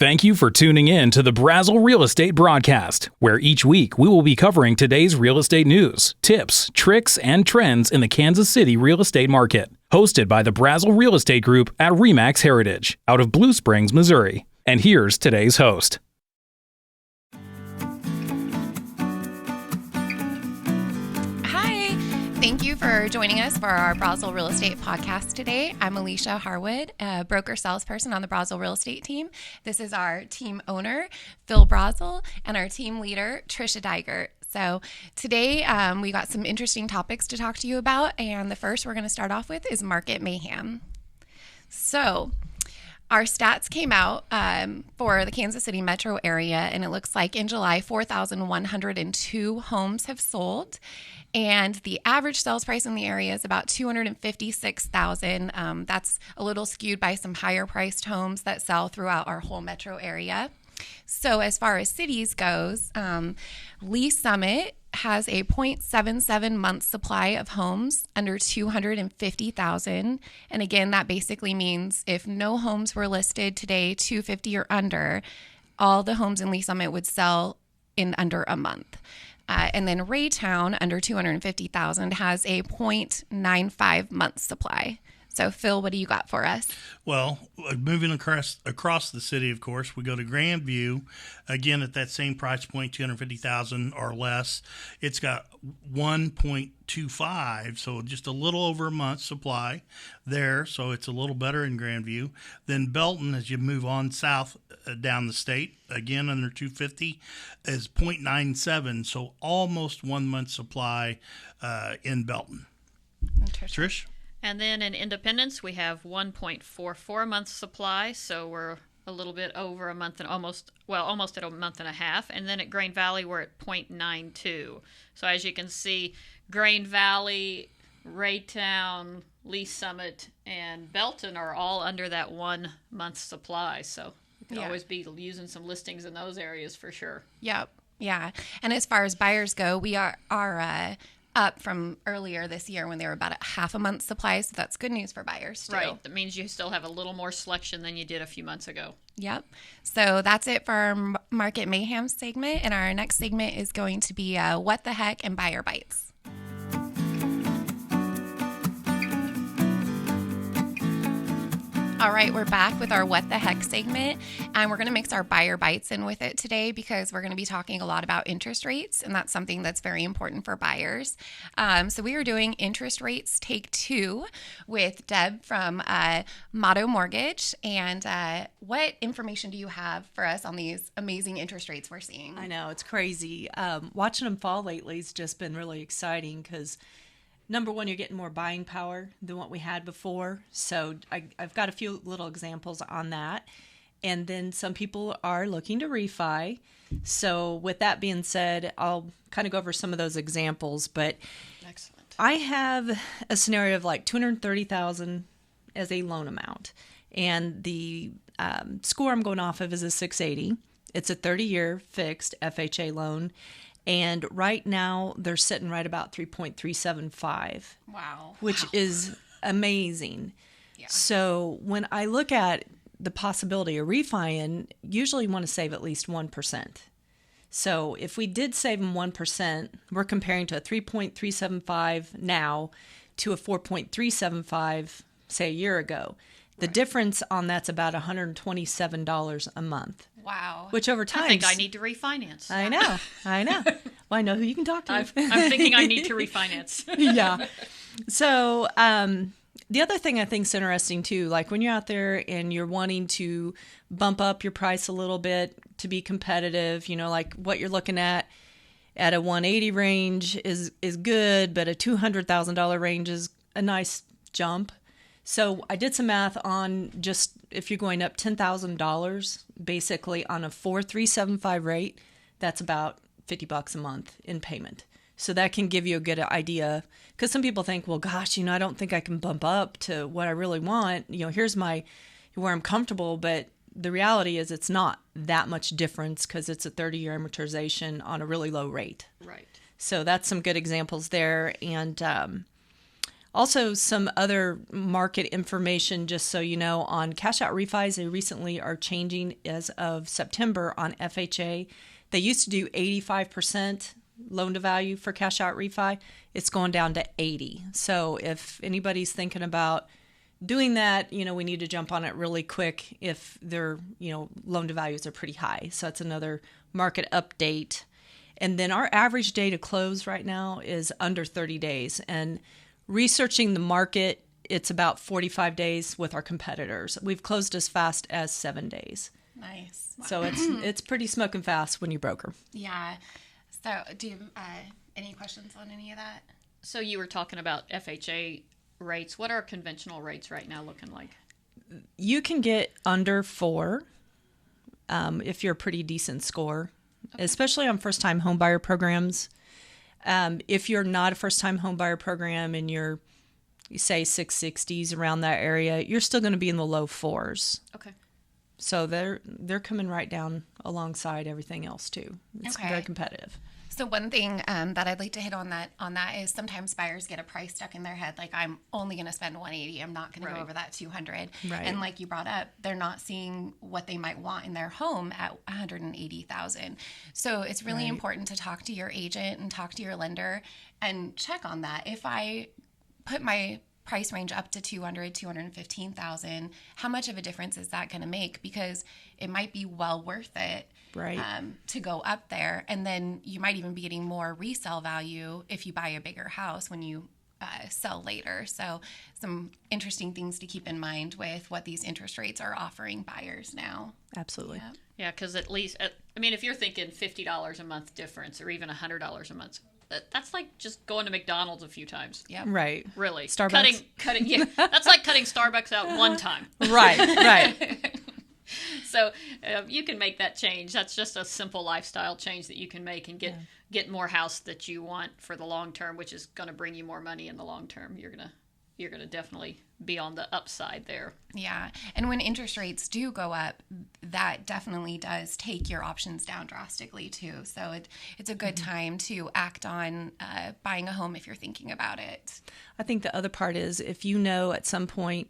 Thank you for tuning in to the Brasel Real Estate Broadcast, where each week we will be covering today's real estate news, tips, tricks, and trends in the Kansas City real estate market. Hosted by the Brasel Real Estate Group at RE/MAX Heritage, out of Blue Springs, Missouri. And here's today's host. Thank you for joining us for our Brasel Real Estate Podcast today. I'm Alicia Harwood, a broker salesperson on the Brasel Real Estate team. This is our team owner, Phil Brasel, and our team leader, Tricia Dygert. So today we got some interesting topics to talk to you about, and the first we're going to start off with is market mayhem. So our stats came out for the Kansas City metro area, and it looks like in July, 4,102 homes have sold. And the average sales price in the area is about $256,000. That's a little skewed by some higher priced homes that sell throughout our whole metro area. So as far as cities goes, Lee Summit has a 0.77 month supply of homes under $250,000. And again, that basically means if no homes were listed today, 250 or under, all the homes in Lee Summit would sell in under a month. And then Raytown, under $250,000, has a 0.95 month supply. So, Phil, what do you got for us? Well, moving across the city, of course, we go to Grandview, again at that same price point, $250,000 or less. It's got 1.25, so just a little over a month's supply there. So it's a little better in Grandview. Then Belton, as you move on south down the state, again under 250, is 0.97, so almost 1 month supply in Belton. Trish? And then in Independence, we have 1.44 months supply, so we're a little bit over a month and almost at a month and a half. And then at Grain Valley, we're at 0.92. So as you can see, Grain Valley, Raytown, Lee Summit, and Belton are all under that 1 month supply. So you could always be using some listings in those areas for sure. Yep. Yeah. And as far as buyers go, we are up from earlier this year when they were about a half a month's supply, so that's good news for buyers too. Right. That means you still have a little more selection than you did a few months ago. Yep. So that's it for our Market Mayhem segment, and our next segment is going to be What the Heck and Buyer Bites. All right, we're back with our What the Heck segment, and we're going to mix our buyer bites in with it today because we're going to be talking a lot about interest rates, and that's something that's very important for buyers. So we are doing interest rates take 2 with Deb from Motto Mortgage. And what information do you have for us on these amazing interest rates we're seeing? I know, it's crazy. Watching them fall lately has just been really exciting because number one, you're getting more buying power than what we had before. So I've got a few little examples on that. And then some people are looking to refi. So with that being said, I'll kind of go over some of those examples. But excellent. I have a scenario of like $230,000 as a loan amount. And the score I'm going off of is a 680. It's a 30-year fixed FHA loan. And right now, they're sitting right about 3.375. Wow. Which is amazing. Yeah. So when I look at the possibility of refi-ing, usually you want to save at least 1%. So if we did save them 1%, we're comparing to a 3.375 now to a 4.375, say, a year ago. The difference on that's about $127 a month. Wow. Which over time... I think I need to refinance. I know. Well, I know who you can talk to. I'm thinking I need to refinance. Yeah. So the other thing I think is interesting, too, like when you're out there and you're wanting to bump up your price a little bit to be competitive, you know, like what you're looking at a 180 range is good, but a $200,000 range is a nice jump. So I did some math on just if you're going up $10,000 basically on a 4.375 rate, that's about $50 a month in payment. So that can give you a good idea because some people think, well, gosh, you know, I don't think I can bump up to what I really want. You know, here's where I'm comfortable, but the reality is it's not that much difference because it's a 30-year amortization on a really low rate. Right. So that's some good examples there. And Also, some other market information, just so you know, on cash out refis, they recently are changing as of September on FHA. They used to do 85% loan to value for cash out refi. It's going down to 80. So if anybody's thinking about doing that, we need to jump on it really quick if their, loan to values are pretty high. So that's another market update. And then our average day to close right now is under 30 days. And researching the market, it's about 45 days with our competitors. We've closed as fast as 7 days. Nice. Wow. So it's pretty smoking fast when you broker. Yeah. So do you any questions on any of that? So you were talking about FHA rates. What are conventional rates right now looking like? You can get under 4 if you're a pretty decent score, especially on first-time homebuyer programs. If you're not a first-time homebuyer program and you say 660s around that area, you're still going to be in the low 4s. Okay. So they're coming right down alongside everything else too. It's very competitive. So one thing that I'd like to hit on that is sometimes buyers get a price stuck in their head, like I'm only going to spend 180. I'm not going to go over that 200. Right. And like you brought up, they're not seeing what they might want in their home at 180,000. So it's really important to talk to your agent and talk to your lender and check on that. If I put my price range up to 215,000, how much of a difference is that going to make? Because it might be well worth it. Right. To go up there, and then you might even be getting more resale value if you buy a bigger house when you sell later. So some interesting things to keep in mind with what these interest rates are offering buyers now. Absolutely. Yep. Yeah, because at least, if you're thinking $50 a month difference or even $100 a month, that's like just going to McDonald's a few times. Yep. Right. Really. Starbucks. Cutting. Yeah, that's like cutting Starbucks out one time. Right. So you can make that change. That's just a simple lifestyle change that you can make and get more house that you want for the long term, which is going to bring you more money in the long term. You're gonna definitely be on the upside there. Yeah, and when interest rates do go up, that definitely does take your options down drastically too. So it's a good time to act on buying a home if you're thinking about it. I think the other part is if at some point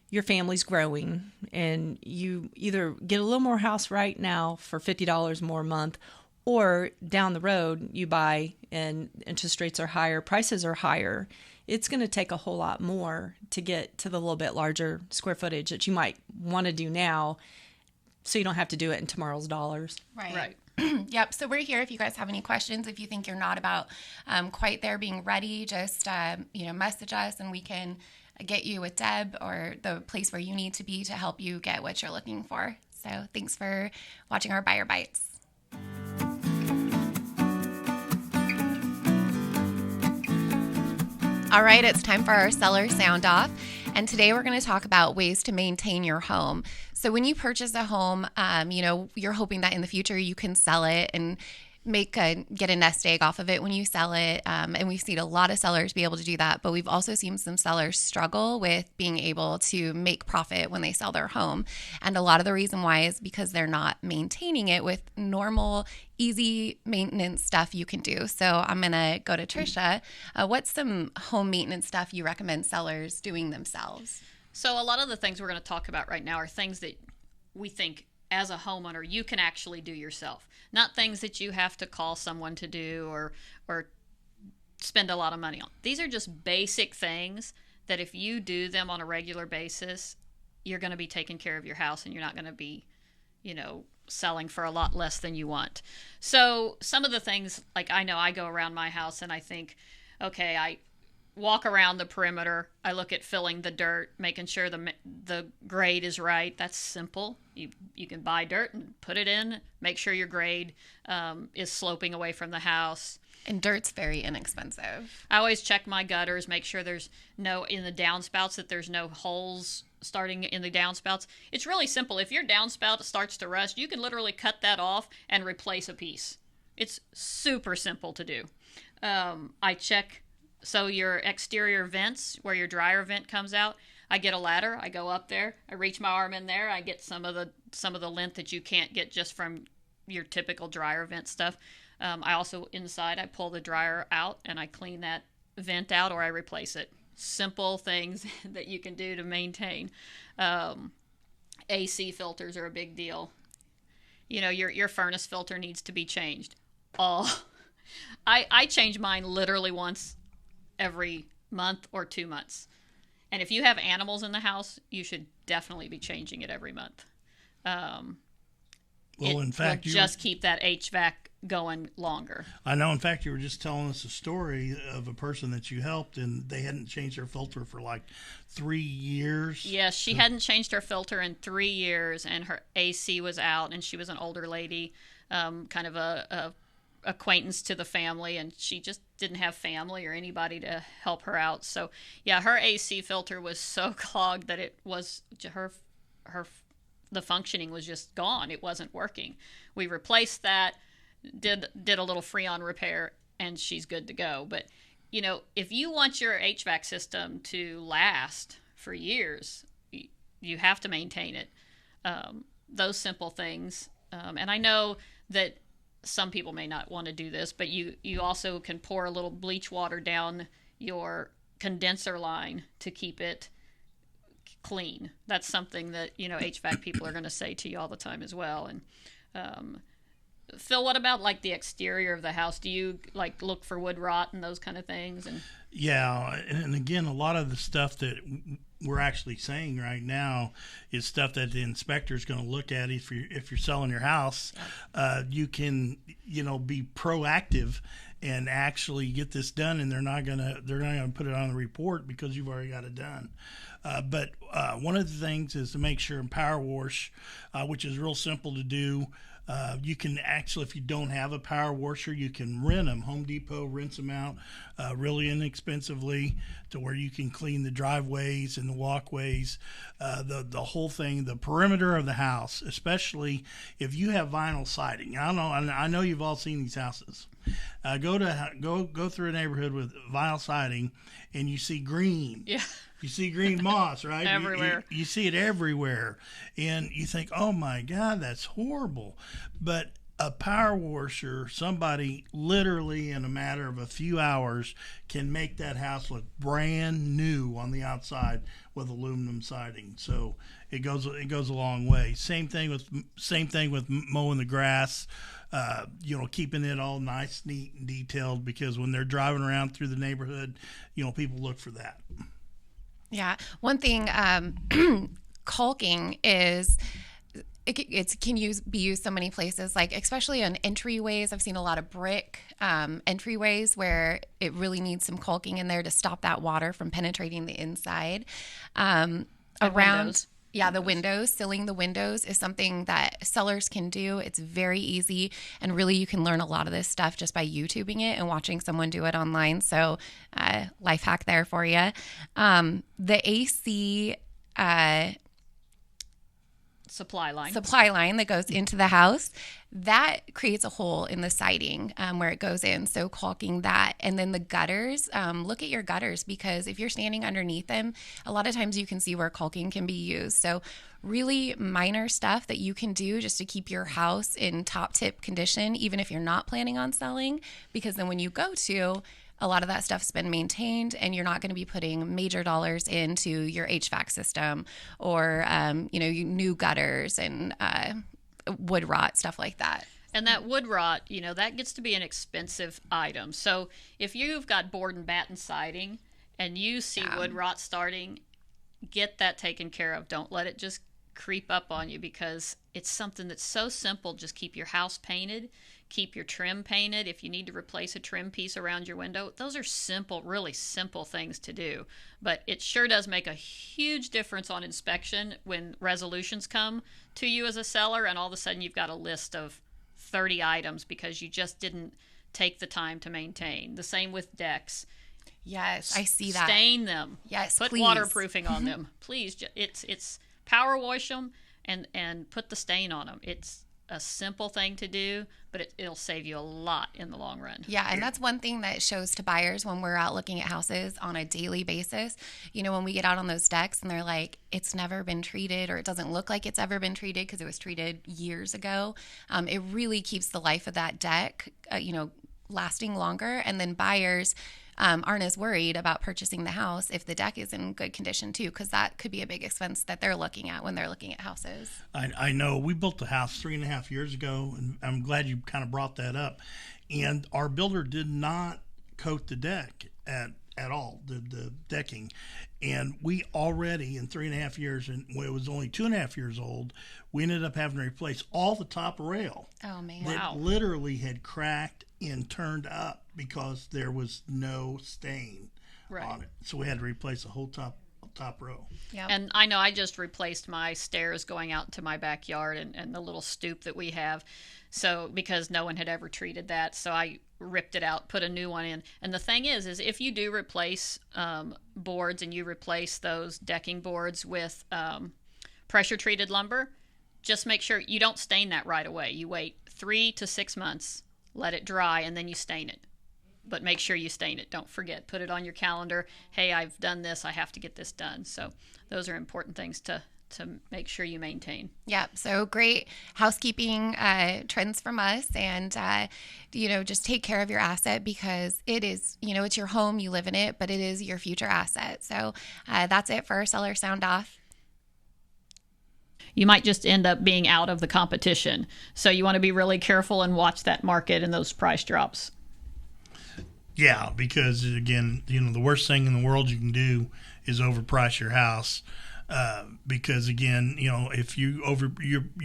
your family's growing and you either get a little more house right now for $50 more a month, or down the road you buy and interest rates are higher, prices are higher, it's going to take a whole lot more to get to the little bit larger square footage that you might want to do now, so you don't have to do it in tomorrow's dollars. Right. Yep. So we're here if you guys have any questions. If you think you're not about quite there being ready, just message us and we can get you with Deb or the place where you need to be to help you get what you're looking for. So thanks for watching our Buyer Bites. All right, it's time for our seller sound off. And today we're going to talk about ways to maintain your home. So when you purchase a home, you're hoping that in the future you can sell it and get a nest egg off of it when you sell it. And we've seen a lot of sellers be able to do that, but we've also seen some sellers struggle with being able to make profit when they sell their home. And a lot of the reason why is because they're not maintaining it with normal, easy maintenance stuff you can do. So I'm going to go to Tricia. What's some home maintenance stuff you recommend sellers doing themselves? So a lot of the things we're going to talk about right now are things that we think as a homeowner you can actually do yourself, not things that you have to call someone to do or spend a lot of money on. These are just basic things that if you do them on a regular basis, you're going to be taking care of your house and you're not going to be, selling for a lot less than you want. So some of the things, like I know I go around my house and I think, okay, I walk around the perimeter. I look at filling the dirt, making sure the grade is right. That's simple. You can buy dirt and put it in, make sure your grade is sloping away from the house. And dirt's very inexpensive. I always check my gutters, make sure there's in the downspouts that there's no holes starting in the downspouts. It's really simple. If your downspout starts to rust, you can literally cut that off and replace a piece. It's super simple to do. I check. So your exterior vents, where your dryer vent comes out, I get a ladder. I go up there. I reach my arm in there. I get some of the lint that you can't get just from your typical dryer vent stuff. I also inside I pull the dryer out and I clean that vent out or I replace it. simple things that you can do to maintain. AC filters are a big deal. You know, your furnace filter needs to be changed. I change mine literally once every month or 2 months. And if you have animals in the house, you should definitely be changing it every month. In fact, will just keep that HVAC going longer. I know. In fact, you were just telling us a story of a person that you helped, and they hadn't changed their filter for like 3 years. Yes, she hadn't changed her filter in 3 years, and her AC was out, and she was an older lady, kind of a acquaintance to the family, and she just didn't have family or anybody to help her out. So, yeah, her AC filter was so clogged that it was the functioning was just gone. It wasn't working. We replaced that, did a little Freon repair, and she's good to go. But, you know, if you want your HVAC system to last for years, you have to maintain it. Those simple things. And I know that some people may not want to do this, but you also can pour a little bleach water down your condenser line to keep it clean. That's something that, you know, HVAC people are going to say to you all the time as well. And Phil, what about like the exterior of the house? Do you like look for wood rot and those kind of things? And yeah, and again, a lot of the stuff that we're actually saying right now is stuff that the inspector is going to look at if you're selling your house. You can, you know, be proactive and actually get this done, and they're not gonna put it on the report because you've already got it done. But one of the things is to make sure and power wash, which is real simple to do. You can actually, if you don't have a power washer, you can rent them. Home Depot rents them out really inexpensively to where you can clean the driveways and the walkways, the whole thing, the perimeter of the house, especially if you have vinyl siding. I know you've all seen these houses. Go through a neighborhood with vinyl siding, and you see green. yeah. You see green moss, right? Everywhere. You see it everywhere. And you think, oh, my God, that's horrible. But a power washer, somebody literally in a matter of a few hours can make that house look brand new on the outside with aluminum siding. So it goes a long way. Same thing with mowing the grass. You know, keeping it all nice, neat, and detailed, because when they're driving around through the neighborhood, you know, people look for that. Yeah. One thing, caulking is, it can be used so many places, like especially on entryways. I've seen a lot of brick entryways where it really needs some caulking in there to stop that water from penetrating the inside. Around windows. Yeah, the windows, sealing the windows is something that sellers can do. It's very easy, and really you can learn a lot of this stuff just by YouTubing it and watching someone do it online. So life hack there for you. The AC supply line that goes into the house, that creates a hole in the siding where it goes in. So caulking that. And then the gutters, look at your gutters, because if you're standing underneath them, a lot of times you can see where caulking can be used. So really minor stuff that you can do just to keep your house in top tip condition, even if you're not planning on selling, because then when you go to, a lot of that stuff's been maintained, and you're not going to be putting major dollars into your HVAC system or, new gutters and wood rot, stuff like that. And that wood rot, you know, that gets to be an expensive item. So if you've got board and batten siding and you see wood rot starting, get that taken care of. Don't let it just creep up on you, because it's something that's so simple. Just keep your house painted. Keep your trim painted. If you need to replace a trim piece around your window, those are simple, really simple things to do. But it sure does make a huge difference on inspection when resolutions come to you as a seller, and all of a sudden you've got a list of 30 items because you just didn't take the time to maintain. The same with decks. Yes, I see that. Stain them. Yes, put please. Waterproofing on them. Please, it's power wash them and put the stain on them. It's a simple thing to do, but it'll save you a lot in the long run. Yeah, and that's one thing that shows to buyers when we're out looking at houses on a daily basis. You know, when we get out on those decks and they're like, it's never been treated, or it doesn't look like it's ever been treated because it was treated years ago. It really keeps the life of that deck, lasting longer. And then buyers, aren't as worried about purchasing the house if the deck is in good condition too, because that could be a big expense that they're looking at when they're looking at houses. I know we built the house 3.5 years ago, and I'm glad you kind of brought that up. And our builder did not coat the deck at all, the decking. And we already, in 3.5 years, and when it was only 2.5 years old, we ended up having to replace all the top rail. Oh, man. That literally had cracked and turned up because there was no stain on it. So we had to replace the whole top row. Yep. And I know I just replaced my stairs going out to my backyard and the little stoop that we have. So because no one had ever treated that, so I ripped it out, put a new one in. And the thing is if you do replace boards and you replace those decking boards with pressure treated lumber, just make sure you don't stain that right away. You wait 3 to 6 months, let it dry, and then you stain it. But make sure you stain it. Don't forget. Put it on your calendar. Hey, I've done this. I have to get this done. So those are important things to make sure you maintain. Yeah. So great housekeeping trends from us. And, just take care of your asset because it is, it's your home. You live in it, but it is your future asset. So that's it for our seller sound off. You might just end up being out of the competition. So you want to be really careful and watch that market and those price drops. Yeah, because again, the worst thing in the world you can do is overprice your house. Because again, if you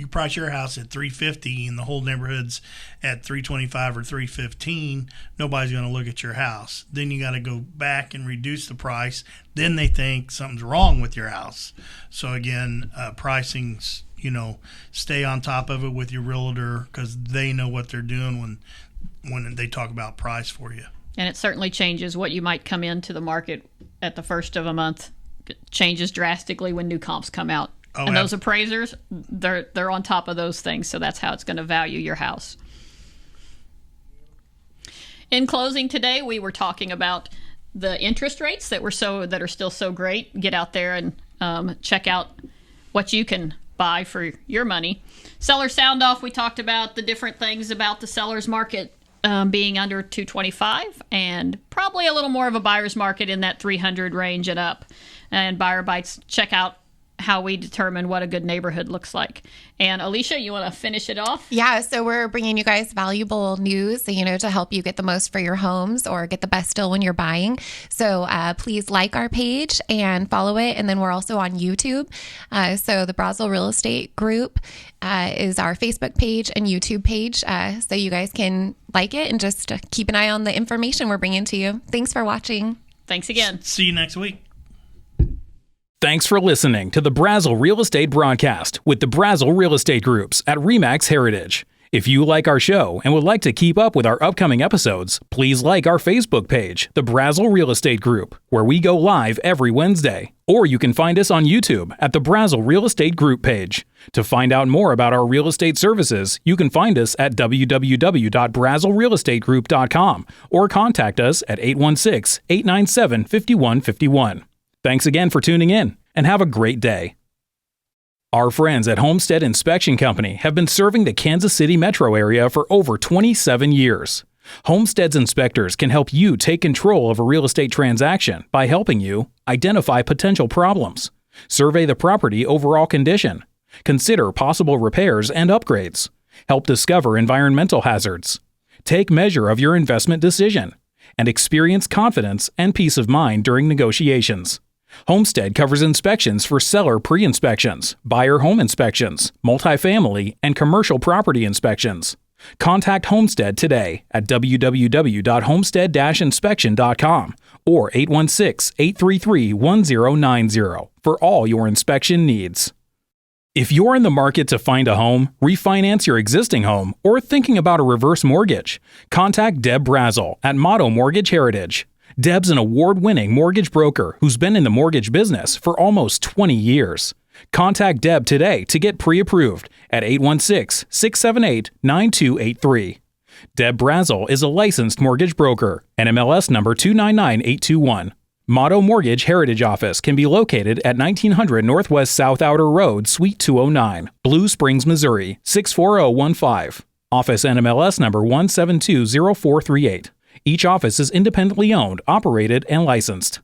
price your house at $350 and the whole neighborhood's at $325 or $315, nobody's going to look at your house. Then you got to go back and reduce the price. Then they think something's wrong with your house. So again, pricing's, stay on top of it with your realtor because they know what they're doing when they talk about price for you. And it certainly changes what you might come into the market at the first of a month. It changes drastically when new comps come out. Oh, and those appraisers, they're on top of those things, so that's how it's going to value your house. In closing today, we were talking about the interest rates that are still so great. Get out there and check out what you can buy for your money. Seller sound off, we talked about the different things about the seller's market. Being under 225 and probably a little more of a buyer's market in that 300 range and up. And Buyer Bites, check out how we determine what a good neighborhood looks like. And Alicia, you want to finish it off? Yeah, so we're bringing you guys valuable news, to help you get the most for your homes or get the best deal when you're buying. So please like our page and follow it. And then we're also on YouTube. So the Brasel Real Estate Group is our Facebook page and YouTube page. So you guys can like it and just keep an eye on the information we're bringing to you. Thanks for watching. Thanks again. See you next week. Thanks for listening to the Brasel Real Estate Broadcast with the Brasel Real Estate Groups at RE/MAX Heritage. If you like our show and would like to keep up with our upcoming episodes, please like our Facebook page, the Brasel Real Estate Group, where we go live every Wednesday. Or you can find us on YouTube at the Brasel Real Estate Group page. To find out more about our real estate services, you can find us at www.braselrealestategroup.com or contact us at 816-897-5151. Thanks again for tuning in, and have a great day. Our friends at Homestead Inspection Company have been serving the Kansas City metro area for over 27 years. Homestead's inspectors can help you take control of a real estate transaction by helping you identify potential problems, survey the property overall condition, consider possible repairs and upgrades, help discover environmental hazards, take measure of your investment decision, and experience confidence and peace of mind during negotiations. Homestead covers inspections for seller pre-inspections, buyer home inspections, multifamily, and commercial property inspections. Contact Homestead today at www.homestead-inspection.com or 816-833-1090 for all your inspection needs. If you're in the market to find a home, refinance your existing home, or thinking about a reverse mortgage, contact Deb Brasel at Motto Mortgage Heritage. Deb's an award-winning mortgage broker who's been in the mortgage business for almost 20 years. Contact Deb today to get pre-approved at 816-678-9283. Deb Brasel is a licensed mortgage broker, NMLS number 299821. Motto Mortgage Heritage Office can be located at 1900 Northwest South Outer Road, Suite 209, Blue Springs, Missouri, 64015. Office NMLS number 1720438. Each office is independently owned, operated, and licensed.